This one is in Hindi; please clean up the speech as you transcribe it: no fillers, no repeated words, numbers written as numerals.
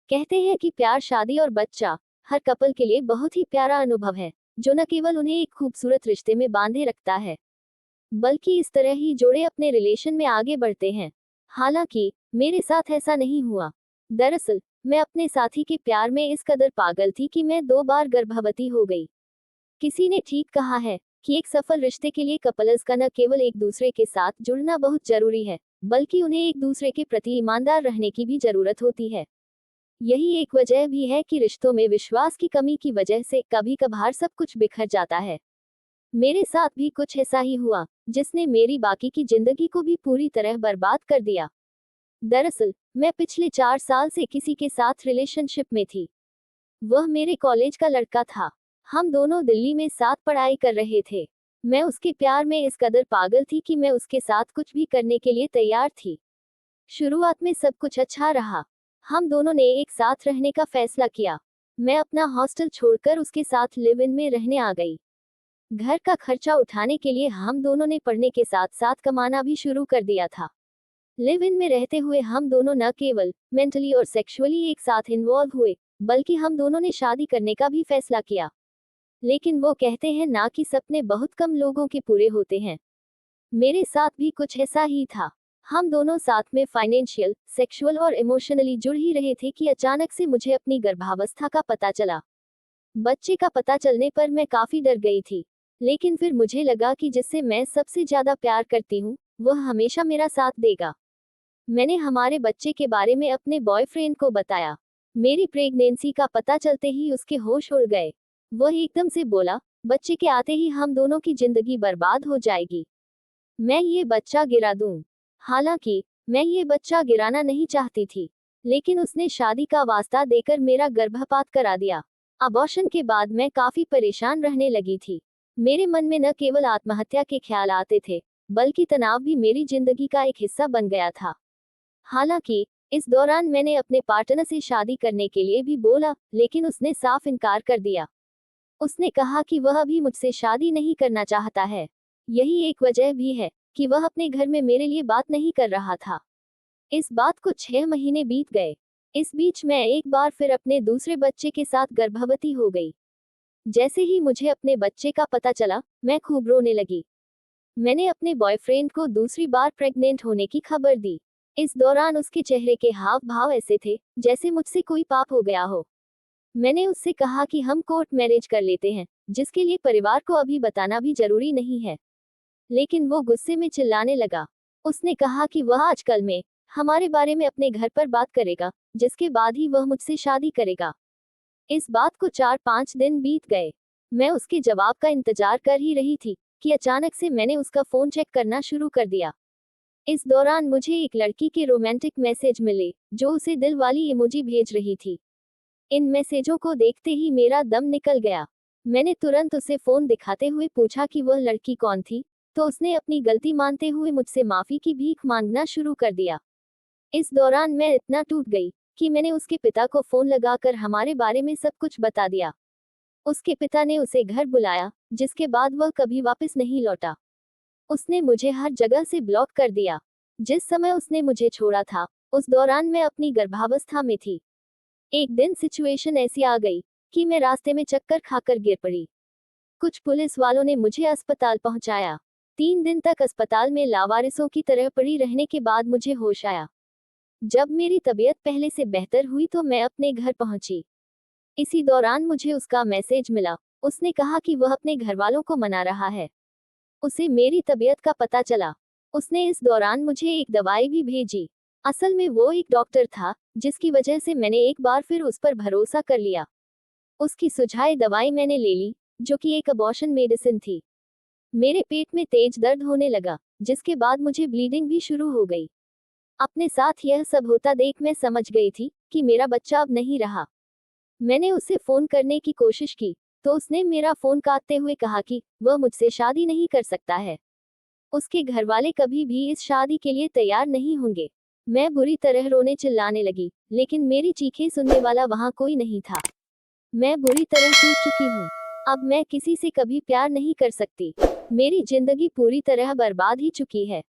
कहते हैं कि प्यार, शादी और बच्चा हर कपल के लिए बहुत ही प्यारा अनुभव है, जो न केवल उन्हें एक खूबसूरत रिश्ते में बांधे रखता है, बल्कि इस तरह ही जोड़े अपने रिलेशन में आगे बढ़ते हैं। हालांकि मेरे साथ ऐसा नहीं हुआ। दरअसल मैं अपने साथी के प्यार में इस कदर पागल थी कि मैं 2 बार गर्भवती हो गई। किसी ने ठीक कहा है कि एक सफल रिश्ते के लिए कपल्स का न केवल एक दूसरे के साथ जुड़ना बहुत जरूरी है, बल्कि उन्हें एक दूसरे के प्रति ईमानदार रहने की भी जरूरत होती है। यही एक वजह भी है कि रिश्तों में विश्वास की कमी की वजह से कभी कभार सब कुछ बिखर जाता है। मेरे साथ भी कुछ ऐसा ही हुआ, जिसने मेरी बाकी की जिंदगी को भी पूरी तरह बर्बाद कर दिया। दरअसल मैं पिछले 4 साल से किसी के साथ रिलेशनशिप में थी। वह मेरे कॉलेज का लड़का था। हम दोनों दिल्ली में साथ पढ़ाई कर रहे थे। मैं उसके प्यार में इस कदर पागल थी कि मैं उसके साथ कुछ भी करने के लिए तैयार थी। शुरुआत में सब कुछ अच्छा रहा। हम दोनों ने एक साथ रहने का फैसला किया। मैं अपना हॉस्टल छोड़कर उसके साथ लिव इन में रहने आ गई। घर का खर्चा उठाने के लिए हम दोनों ने पढ़ने के साथ साथ कमाना भी शुरू कर दिया था। लिव इन में रहते हुए हम दोनों न केवल मेंटली और सेक्सुअली एक साथ इन्वॉल्व हुए, बल्कि हम दोनों ने शादी करने का भी फैसला किया। लेकिन वो कहते हैं ना कि सपने बहुत कम लोगों के पूरे होते हैं। मेरे साथ भी कुछ ऐसा ही था। हम दोनों साथ में फाइनेंशियल, सेक्सुअल और इमोशनली जुड़ ही रहे थे कि अचानक से मुझे अपनी गर्भावस्था का पता चला। बच्चे का पता चलने पर मैं काफी डर गई थी। लेकिन फिर मुझे लगा कि जिससे मैं सबसे ज्यादा प्यार करती हूँ, वह हमेशा मेरा साथ देगा। मैंने हमारे बच्चे के बारे में अपने बॉयफ्रेंड को बताया। मेरी प्रेगनेंसी का पता चलते ही उसके होश उड़ गए। वह एकदम से बोला, बच्चे के आते ही हम दोनों की जिंदगी बर्बाद हो जाएगी। मैं ये बच्चा गिरा दूं। हालांकि मैं ये बच्चा गिराना नहीं चाहती थी, लेकिन उसने शादी का वास्ता देकर मेरा गर्भपात करा दिया। अबॉर्शन के बाद मैं काफी परेशान रहने लगी थी। मेरे मन में न केवल आत्महत्या के ख्याल आते थे, बल्कि तनाव भी मेरी जिंदगी का एक हिस्सा बन गया था। हालांकि इस दौरान मैंने अपने पार्टनर से शादी करने के लिए भी बोला, लेकिन उसने साफ इनकार कर दिया। उसने कहा कि वह अभी मुझसे शादी नहीं करना चाहता है। यही एक वजह भी है कि वह अपने घर में मेरे लिए बात नहीं कर रहा था। इस बात को 6 महीने बीत गए। इस बीच मैं एक बार फिर अपने दूसरे बच्चे के साथ गर्भवती हो गई। जैसे ही मुझे अपने बच्चे का पता चला, मैं खूब रोने लगी। मैंने अपने बॉयफ्रेंड को दूसरी बार प्रेग्नेंट होने की खबर दी। इस दौरान उसके चेहरे के हाव भाव ऐसे थे जैसे मुझसे कोई पाप हो गया हो। मैंने उससे कहा कि हम कोर्ट मैरिज कर लेते हैं, जिसके लिए परिवार को अभी बताना भी जरूरी नहीं है। लेकिन वो गुस्से में चिल्लाने लगा। उसने कहा कि वह आजकल में हमारे बारे में अपने घर पर बात करेगा, जिसके बाद ही वह मुझसे शादी करेगा। इस बात को 4-5 दिन बीत गए। मैं उसके जवाब का इंतजार कर ही रही थी कि अचानक से मैंने उसका फोन चेक करना शुरू कर दिया। इस दौरान मुझे एक लड़की के रोमांटिक मैसेज मिले, जो उसे दिल वाली इमोजी भेज रही थी। इन मैसेजों को देखते ही मेरा दम निकल गया। मैंने तुरंत उसे फोन दिखाते हुए पूछा कि वह लड़की कौन थी, तो उसने अपनी गलती मानते हुए मुझसे माफी की भीख मांगना शुरू कर दिया। इस दौरान मैं इतना टूट गई कि मैंने उसके पिता को फोन लगाकर हमारे बारे में सब कुछ बता दिया। उसके पिता ने उसे घर बुलाया, जिसके बाद वह कभी वापस नहीं लौटा। उसने मुझे हर जगह से ब्लॉक कर दिया। जिस समय उसने मुझे छोड़ा था, उस दौरान मैं अपनी गर्भावस्था में थी। एक दिन सिचुएशन ऐसी आ गई कि मैं रास्ते में चक्कर खाकर गिर पड़ी। कुछ पुलिस वालों ने मुझे अस्पताल पहुंचाया। 3 दिन तक अस्पताल में लावारिसों की तरह पड़ी रहने के बाद मुझे होश आया। जब मेरी तबीयत पहले से बेहतर हुई तो मैं अपने घर पहुंची। इसी दौरान मुझे उसका मैसेज मिला। उसने कहा कि वह अपने घर वालों को मना रहा है। उसे मेरी तबीयत का पता चला। उसने इस दौरान मुझे एक दवाई भी भेजी। असल में वो एक डॉक्टर था, जिसकी वजह से मैंने एक बार फिर उस पर भरोसा कर लिया। उसकी सुझाई दवाई मैंने ले ली, जो कि एक अबॉर्शन मेडिसिन थी। मेरे पेट में तेज दर्द होने लगा, जिसके बाद मुझे ब्लीडिंग भी शुरू हो गई। अपने साथ यह सब होता देख मैं समझ गई थी कि मेरा बच्चा अब नहीं रहा। मैंने उसे फोन करने की कोशिश की, तो उसने मेरा फोन काटते हुए कहा कि वह मुझसे शादी नहीं कर सकता है। उसके घर वाले कभी भी इस शादी के लिए तैयार नहीं होंगे। मैं बुरी तरह रोने चिल्लाने लगी, लेकिन मेरी चीखें सुनने वाला वहां कोई नहीं था। मैं बुरी तरह टूट चुकी हूँ। अब मैं किसी से कभी प्यार नहीं कर सकती। मेरी जिंदगी पूरी तरह बर्बाद ही चुकी है।